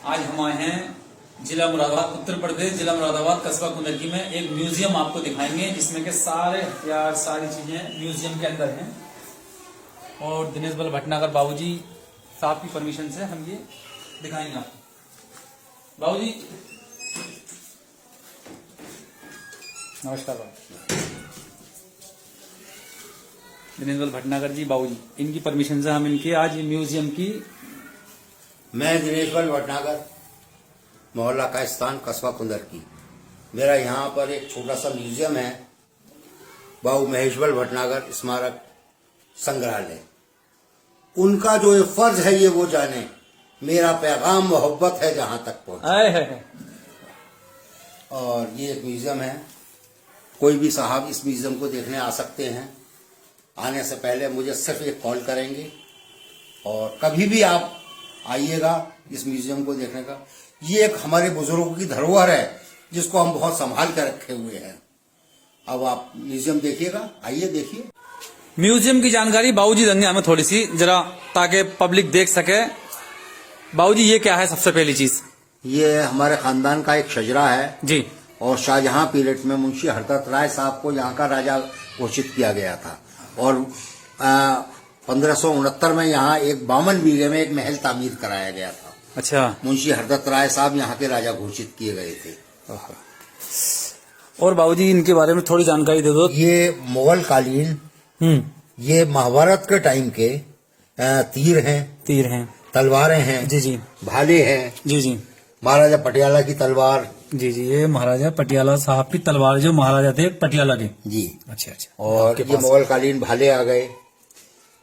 आज हम आए हैं जिला मुरादाबाद, उत्तर प्रदेश, जिला मुरादाबाद, कस्बा कुंदरकी में एक म्यूजियम आपको दिखाएंगे जिसमें के सारे हथियार, सारी चीजें म्यूजियम के अंदर हैं। और दिनेश बल भटनागर बाबूजी साहब की परमिशन से हम ये दिखाएंगे आपको। बाबूजी नमस्कार। बाबू दिनेश बल भटनागर जी बाबूजी, इनकी परमिशन से हम इनके आज म्यूजियम की। मैं दिनेश बल भटनागर, मोहल्ला का स्थान कस्बा कुंदरकी। मेरा यहाँ पर एक छोटा सा म्यूजियम है, बाबू महेश बल भटनागर स्मारक संग्रहालय। उनका जो ये फर्ज है ये वो जाने, मेरा पैगाम मोहब्बत है जहां तक पहुंचे। और ये एक म्यूजियम है, कोई भी साहब इस म्यूजियम को देखने आ सकते हैं। आने से पहले मुझे सिर्फ एक कॉल करेंगे और कभी भी आप आइएगा इस म्यूजियम को देखने का। ये एक हमारे बुजुर्गों की धरोहर है जिसको हम बहुत संभाल कर रखे हुए हैं। अब आप म्यूजियम देखिएगा, आइए देखिए। म्यूजियम की जानकारी बाबूजी देंगे हमें थोड़ी सी जरा, ताकि पब्लिक देख सके। बाबूजी ये क्या है सबसे पहली चीज? ये हमारे खानदान का एक शजरा है जी। और शाहजहां पीरियड में मुंशी हरदत्त राय साहब को यहाँ का राजा घोषित किया गया था। और 1569 में यहाँ एक 52 बीघे में एक महल तामीर कराया गया था। अच्छा। मुंशी हरदत्त राय साहब यहाँ के राजा घोषित किए गए थे। और बाबूजी इनके बारे में थोड़ी जानकारी दे दो। ये मुगल कालीन, ये महाभारत के टाइम के तीर हैं, तलवारें हैं, जी जी, भाले हैं, जी जी, महाराजा पटियाला की तलवार, जी जी, ये महाराजा पटियाला साहब की तलवार, जो महाराजा थे पटियाला के। जी। अच्छा अच्छा। और ये मुगल कालीन भाले आ गए।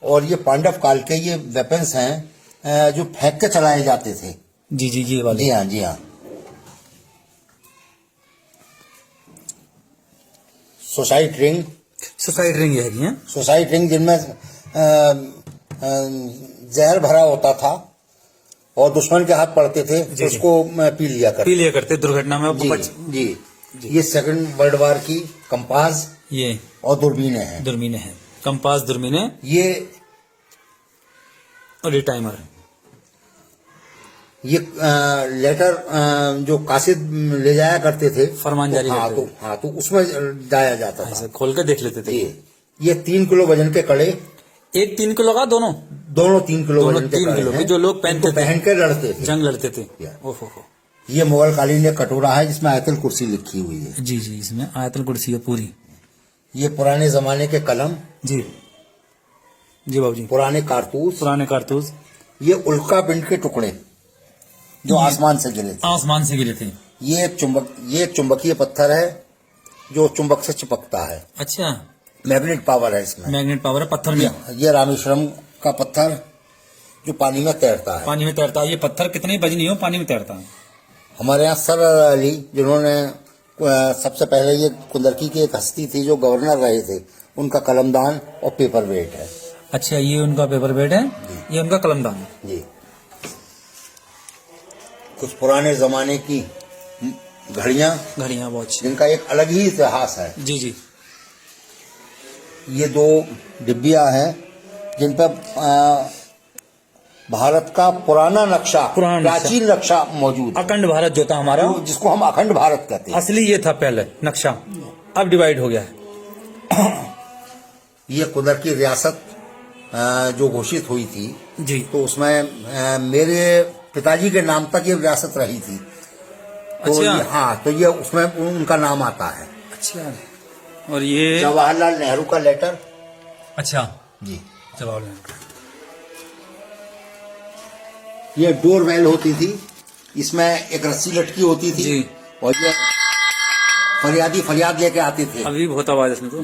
और ये पांडव काल के ये वेपन्स हैं जो फेंक के चलाए जाते थे। जी जी, ये वाले। जी हाँ, जी हाँ। सुसाइड रिंग, है। सुसाइड रिंग जिनमें जहर भरा होता था और दुश्मन के हाथ पड़ते थे तो उसको पी लिया करते दुर्घटना में। जी। ये सेकंड वर्ल्ड वार की कंपास, ये और दूरबीनें हैं। कंपास, दूरबीनें, ये और ये टाइमर। ये लेटर जो कासिद ले जाया करते थे, फरमान जारी करते थे। तो उसमें जाया जाता था। खोल कर देख लेते थे। ये 3 किलो वजन के कड़े, एक 3 किलो का, दोनों 3 किलो वजन के कड़े हैं, जो लोग पहन के लड़ते थे, जंग लड़ते थे। ओहो। ये मुगल कालीन एक कटोरा है जिसमें आयतुल कुर्सी लिखी हुई है। जी जी, इसमें आयतुल कुर्सी है पूरी। ये पुराने जमाने के कलम, जी जी बाबूजी, पुराने कारतूस, ये उल्का पिंड के टुकड़े जो आसमान से गिरे थे। ये एक चुंबकीय पत्थर है जो चुंबक से चिपकता है। अच्छा। मैग्नेट पावर है इसमें। मैग्नेट पावर है पत्थर में। ये रामेश्वरम का पत्थर जो पानी में तैरता है। ये पत्थर कितने वजनी हो, पानी में तैरता है। हमारे यहाँ सर अली, जिन्होंने सबसे पहले, ये कुंदरकी की एक हस्ती थी जो गवर्नर रहे थे, उनका कलमदान और पेपर वेट है। अच्छा, ये उनका पेपर वेट है, ये उनका कलमदान है। जी। कुछ पुराने जमाने की घड़ियां वॉच, जिनका एक अलग ही इतिहास है। जी जी। ये 2 डिब्बियां हैं जिन पर भारत का प्राचीन नक्शा मौजूद, अखंड भारत जो था हमारा, जिसको हम अखंड भारत कहते हैं। असली ये था पहले नक्शा, अब डिवाइड हो गया है। ये कुंदरकी रियासत जो घोषित हुई थी, जी, तो उसमें मेरे पिताजी के नाम तक ये रियासत रही थी। तो अच्छा। तो ये उसमें उनका नाम आता है। अच्छा। और ये जवाहरलाल नेहरू का लेटर। अच्छा जी, जवाहरलाल। ये डोर बेल होती थी, इसमें एक रस्सी लटकी होती थी जी। और ये फरियाद लेके आते थे। अभी बहुत आवाज इसमें तो।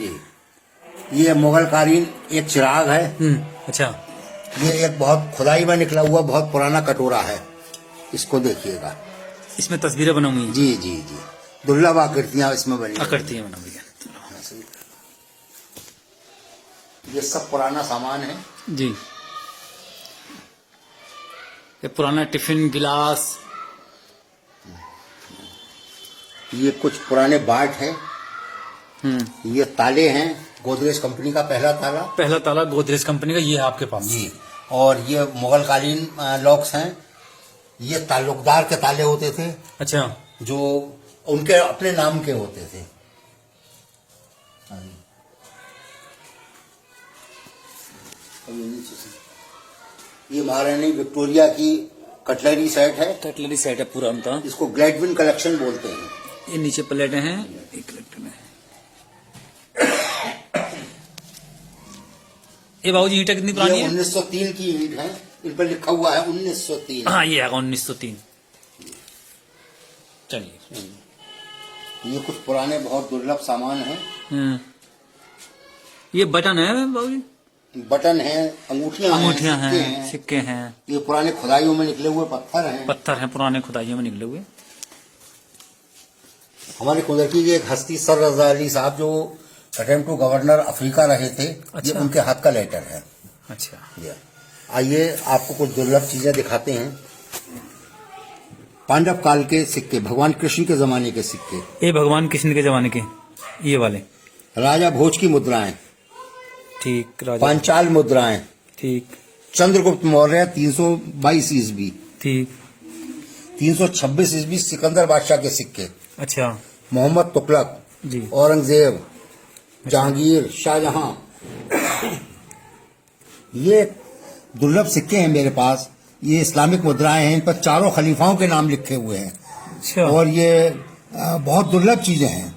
ये मुगल कालीन एक चिराग है। अच्छा। ये एक बहुत खुदाई में निकला हुआ बहुत पुराना कटोरा है, इसको देखिएगा। इसमें तस्वीरें बनी हुई हैं। जी जी जी, दुर्लभ आकृतियां इसमें बनी बनी हुई है। ये सब पुराना सामान है जी। ये पुराना टिफिन, गिलास, ये कुछ पुराने बाट हैं। ये ताले हैं, गोदरेज कंपनी का पहला ताला गोदरेज कंपनी का, ये है आपके पास। जी। और ये मुगल कालीन लॉक्स हैं ये ताल्लुकदार के ताले होते थे अच्छा, जो उनके अपने नाम के होते थे। हाँ जी। ये महारानी विक्टोरिया की कटलरी सेट है। कटलरी सेट है पूरा उनका। इसको ग्लेडविन कलेक्शन बोलते हैं। ये नीचे प्लेटें हैं, एक कलेक्टर में। ये बाबूजी ईंटें कितनी पुरानी ये है? 1903 की ईंट है। इन पर लिखा हुआ है 1903। हाँ, ये है 1903। चलिए, ये कुछ पुराने बहुत दुर्लभ सामान हैं। ये बटन है बाबूजी? बटन है, अंगूठियां हैं, सिक्के हैं। ये पुराने खुदाइयों में निकले हुए पत्थर हैं। पत्थर हैं, पुराने खुदाइयों में निकले हुए। हमारे कुदरती के एक हस्ती सर रजा अली साहब जो अटेम्प्ट टू गवर्नर अफ्रीका रहे थे। अच्छा। ये उनके हाथ का लेटर है। अच्छा, आइए आपको कुछ दुर्लभ चीजें दिखाते हैं। पांडव काल के सिक्के, भगवान कृष्ण के जमाने के सिक्के। ये भगवान कृष्ण के जमाने के, ये वाले। राजा भोज की मुद्राएं, ठीक। राजा पांचाल मुद्राएं, ठीक। चंद्रगुप्त मौर्य 322 ईस्वी, ठीक। 326 ईस्वी सिकंदर बादशाह के सिक्के। अच्छा मोहम्मद तुगलक, जी। औरंगजेब, जहांगीर, शाहजहां। ये दुर्लभ सिक्के हैं मेरे पास। ये इस्लामिक मुद्राएं हैं। इन पर चारों खलीफाओं के नाम लिखे हुए हैं। अच्छा। और ये बहुत दुर्लभ चीजें हैं।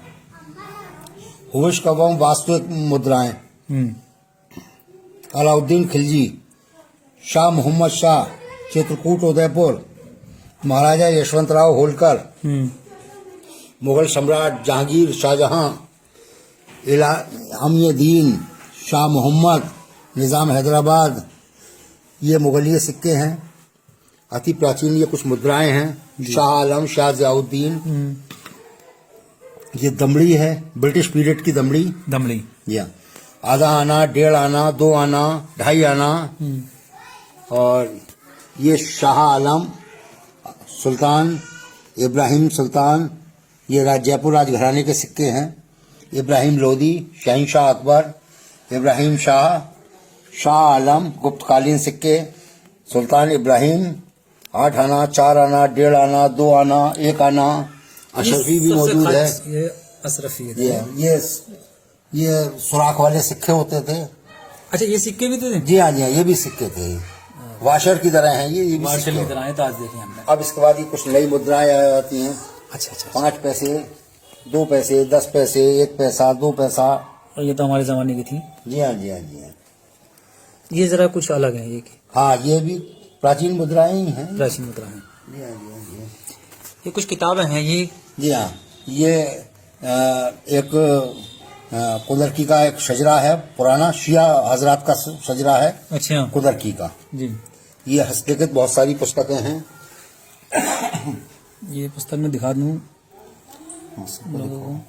होश कवम वास्तविक मुद्राएं, अलाउद्दीन खिलजी, शाह मोहम्मद शाह, चित्रकूट उदयपुर, महाराजा यशवंतराव होलकर, मुगल सम्राट जहांगीर शाहजहां, अमीरुद्दीन शाह मोहम्मद, निजाम हैदराबाद। ये मुगलिये सिक्के हैं, अति प्राचीन। ये कुछ मुद्राएं हैं। शाह आलम, शाह जियाउद्दीन। ये दमड़ी है, ब्रिटिश पीरियड की दमड़ी। दमड़ी, या आधा आना, 1.5 आना, 2 आना, 2.5 आना। और ये शाह आलम, सुल्तान इब्राहिम सुल्तान, ये जयपुर राजघराने के सिक्के हैं। इब्राहिम लोदी, शहंशाह अकबर, इब्राहिम शाह, शाह आलम, गुप्तकालीन सिक्के, सुल्तान इब्राहिम, 8 आना, 4 आना, 1.5 आना, 2 आना, 1 आना। अशरफी भी मौजूद है। ये अशरफी है। ये सुराख वाले सिक्के होते थे। अच्छा, ये सिक्के भी थे? जी हाँ, जी हाँ, ये भी सिक्के थे। वाशर की तरह हैं ये भी वाशर सिक्के। की तरह है, तो आज देखें हमने। अब इसके बाद ये कुछ नई मुद्राएं आती हैं। अच्छा अच्छा। 5 पैसे, 2 पैसे, 10 पैसे, 1 पैसा, 2 पैसा। और ये तो हमारे जमाने की थी। जी हाँ, जी हाँ, जी हाँ। ये जरा कुछ अलग है। ये हाँ, ये भी प्राचीन मुद्राएं ही हैं। प्राचीन मुद्रा है। जी हाँ, जी हाँ, जी हाँ। ये कुछ किताबें हैं ये। जी हाँ, ये एक कुदरकी का एक शजरा है, पुराना शिया हजरात का शजरा है। अच्छा। कुदरकी का। जी। ये हस्तलिखित बहुत सारी पुस्तकें हैं। ये पुस्तक में दिखा दूं लोगों को।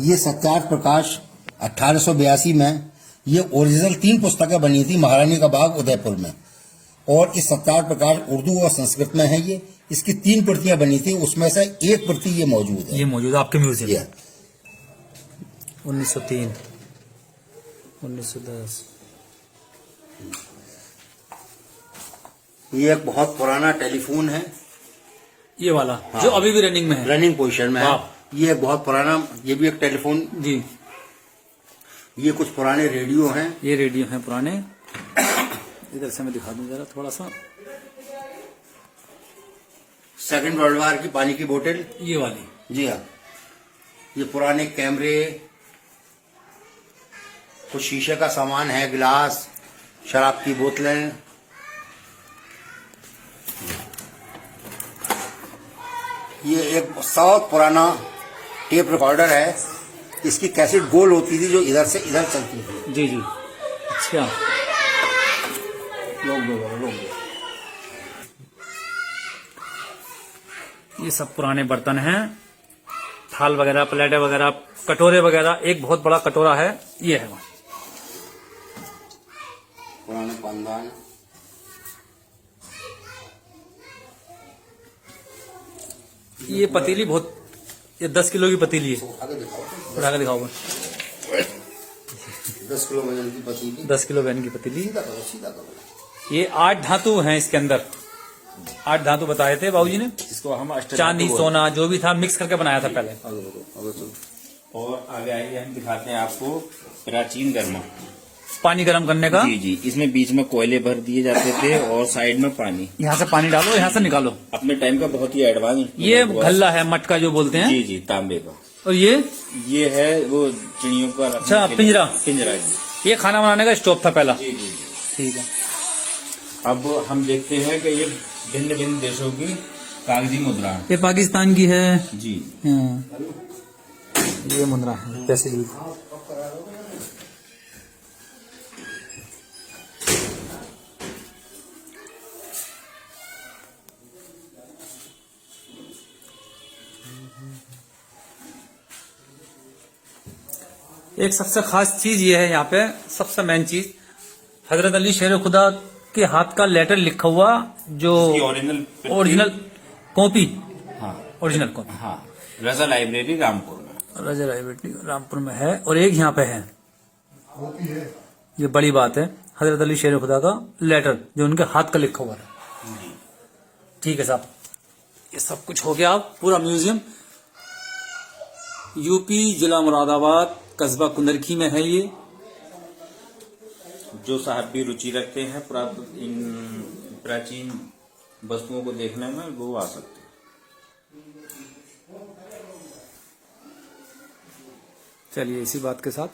ये सत्यार्थ प्रकाश 1882 में ये ओरिजिनल 3 पुस्तकें बनी थी महारानी का बाग उदयपुर में। और इस सत्यार्थ प्रकाश उर्दू और संस्कृत में है। ये इसकी 3 प्रतियां बनी थी, उसमें से 1 प्रति ये मौजूद है। ये मौजूद है आपके म्यूजियम ये में। 1903, 1910। ये एक बहुत पुराना टेलीफोन है। ये वाला हाँ। जो अभी भी रनिंग में है। रनिंग पोजीशन में है। वाह। ये एक बहुत पुराना, ये भी एक टेलीफोन। जी। ये कुछ पुराने रेडियो हैं। ये रेडियो हैं पुराने। इधर से मैं दिखा दूं जरा थोड़ा सा। सेकंड वर्ल्ड वॉर की पानी की बोतल। ये वाली। जी हाँ। ये पुराने कैमरे, कुछ शीशे का सामान है, गिलास, शराब की बोतलें। ये एक 100 पुराना टेप रिकॉर्डर है। इसकी कैसेट गोल होती थी जो इधर से इधर चलती थी। जी जी। अच्छा। लोग दो। ये सब पुराने बर्तन हैं, थाल वगैरह, प्लेटें वगैरह, कटोरे वगैरह। एक बहुत बड़ा कटोरा है, ये है। पुराने पानदान। ये पतीली बहुत, ये 10 किलो की पतीली है। आगे दिखाओ। उठा के दिखाओ। 10 किलो वजन की पतीली। 10 किलो वजन की पतीली। सीधा करो, सीधा करो। ये 8 धातु हैं इसके अंदर, 8 धातु बताए थे बाबूजी ने। इसको हम चांदी सोना जो भी था मिक्स करके बनाया था पहले। और आगे आइए हम दिखाते हैं आपको प्राचीन गर्मा। पानी गर्म करने का। जी जी, इसमें बीच में कोयले भर दिए जाते थे और साइड में पानी। यहाँ से पानी डालो, यहाँ से निकालो। अपने टाइम का बहुत ही एडवांस। ये गल्ला है मटका जो बोलते हैं। जी जी, तांबे का। और ये है वो चिड़ियों का अच्छा पिंजरा। पिंजरा जी। ये खाना बनाने का स्टोव था पहला। जी जी। ठीक है। अब हम देखते हैं कि ये भिन्न भिन्न देशों की कागजी मुद्रा। ये पाकिस्तान की है जी। ये मुद्रा है पैसे की। एक सबसे खास चीज ये है यहाँ पे, सबसे मेन चीज हजरत अली शेर खुदा के हाथ का लेटर लिखा हुआ जो ओरिजिनल कॉपी। हाँ ओरिजिनल कॉपी। हाँ, रजा लाइब्रेरी रामपुर में। रजा लाइब्रेरी रामपुर में है। और एक यहाँ पे है, ये बड़ी बात है, हजरत अली शेर खुदा का लेटर जो उनके हाथ का लिखा हुआ था। ठीक है साहब, ये सब कुछ हो गया। अब पूरा म्यूजियम यूपी जिला मुरादाबाद कस्बा कुंदरखी में है। ये जो साहब भी रुचि रखते हैं इन प्राचीन वस्तुओं को देखने में, वो आ सकते हैं। चलिए इसी बात के साथ